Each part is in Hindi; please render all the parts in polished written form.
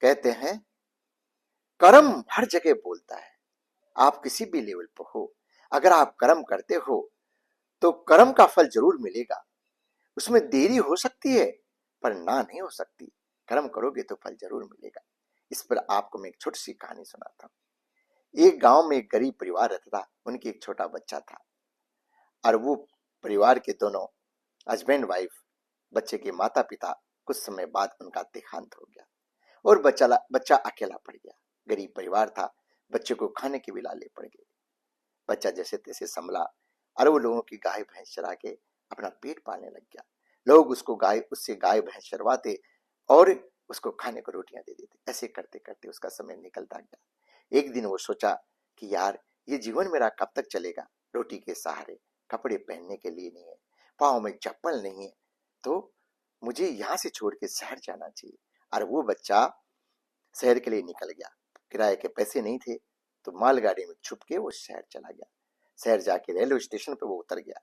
कहते हैं कर्म हर जगह बोलता है। आप किसी भी लेवल पर हो, अगर आप कर्म करते हो तो कर्म का फल जरूर मिलेगा। उसमें देरी हो सकती है पर ना नहीं हो सकती। कर्म करोगे तो फल जरूर मिलेगा। इस पर आपको मैं एक छोटी सी कहानी सुनाता हूँ। एक गांव में एक गरीब परिवार रहता था। उनके एक छोटा बच्चा था और वो परिवार के दोनों हस्बैंड वाइफ, बच्चे के माता पिता, कुछ समय बाद उनका देहांत हो गया और बच्चा अकेला पड़ गया। गरीब परिवार था, बच्चे को खाने के भी लाले पड़ गए। बच्चा जैसे तैसे संभला और वो लोगों की गाय भैंस चरा के अपना पेट पालने लग गया। लोग उससे गाय भैंस चरवाते और उसको खाने को रोटियां दे देते। ऐसे करते करते उसका समय निकलता गया। एक दिन वो सोचा कि यार, ये जीवन मेरा कब तक चलेगा। रोटी के सहारे, कपड़े पहनने के लिए नहीं है, पाँव में चप्पल नहीं है, तो मुझे यहाँ से छोड़ के शहर जाना चाहिए। और वो बच्चा शहर के लिए निकल गया। किराए के पैसे नहीं थे तो मालगाड़ी में छुप के वो शहर चला गया। शहर जाके रेलवे स्टेशन पे वो उतर गया।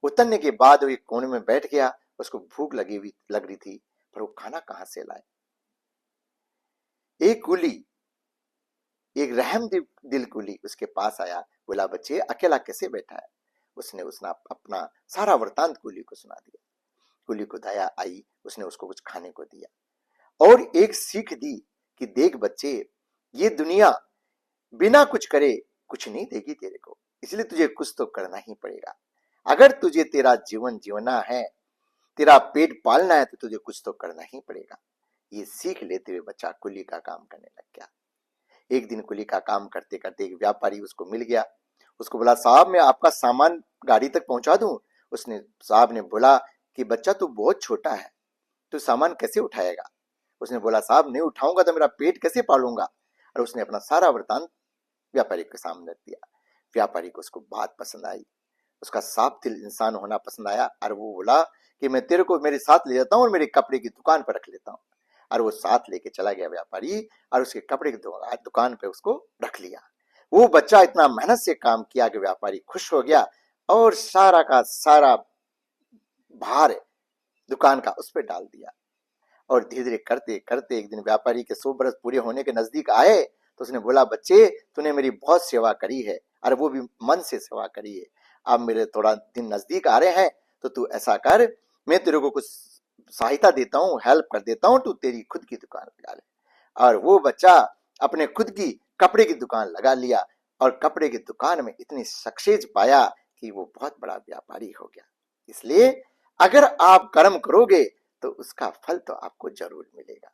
उतरने के बाद वो एक कोने में बैठ गया। उसको भूख लग रही थी, पर वो खाना कहां से लाए। एक कुली, एक रहम दिल कुली उसके पास आया। बोला, बच्चे अकेला कैसे बैठा है। उसने अपना सारा वृतांत कुली को सुना दिया। कुली को दया आई, उसने उसको कुछ खाने को दिया और एक सीख दी कि देख बच्चे, ये दुनिया बिना कुछ करे कुछ नहीं देगी तेरे को, इसलिए तुझे कुछ तो करना ही पड़ेगा। अगर तुझे तेरा जीवन जीना है, तेरा पेट पालना है, तो तुझे कुछ तो करना ही पड़ेगा। ये सीख लेते हुए बच्चा कुली का काम करने लग गया। एक दिन कुली का काम करते करते एक व्यापारी उसको मिल गया। उसको बोला, साहब मैं आपका सामान गाड़ी तक पहुंचा दूं। साहब ने बोला कि बच्चा तू बहुत छोटा है, तू सामान कैसे उठाएगा। उसने बोला, साहब नहीं उठाऊंगा तो मेरा पेट कैसे पालूंगा। और उसने अपना सारा वृतांत व्यापारी के सामने रख दिया। व्यापारी को उसको बात पसंद आई, उसका साफ दिल इंसान होना पसंद आया और वो बोला कि मैं तेरे को मेरे साथ ले जाता हूँ और मेरे कपड़े की दुकान पर रख लेता हूँ। और वो साथ लेके चला गया व्यापारी और उसके कपड़े की दुकान पे उसको रख लिया। वो बच्चा इतना मेहनत से काम किया कि व्यापारी खुश हो गया और सारा का सारा भार दुकान का उस पर डाल दिया। और धीरे धीरे करते करते एक दिन व्यापारी के 100 बरस पूरे होने के नजदीक आए तो उसने बोला, बच्चे तूने मेरी बहुत सेवा करी है और वो भी मन से सेवा करी है। अब मेरे थोड़ा दिन नजदीक आ रहे हैं तो तू ऐसा कर, मैं तेरे को कुछ सहायता देता हूँ, हेल्प कर देता हूँ, तू तेरी खुद की दुकान लगा ले। और वो बच्चा अपने खुद की कपड़े की दुकान लगा लिया और कपड़े की दुकान में इतनी सक्सेस पाया कि वो बहुत बड़ा व्यापारी हो गया। इसलिए अगर आप कर्म करोगे तो उसका फल तो आपको जरूर मिलेगा।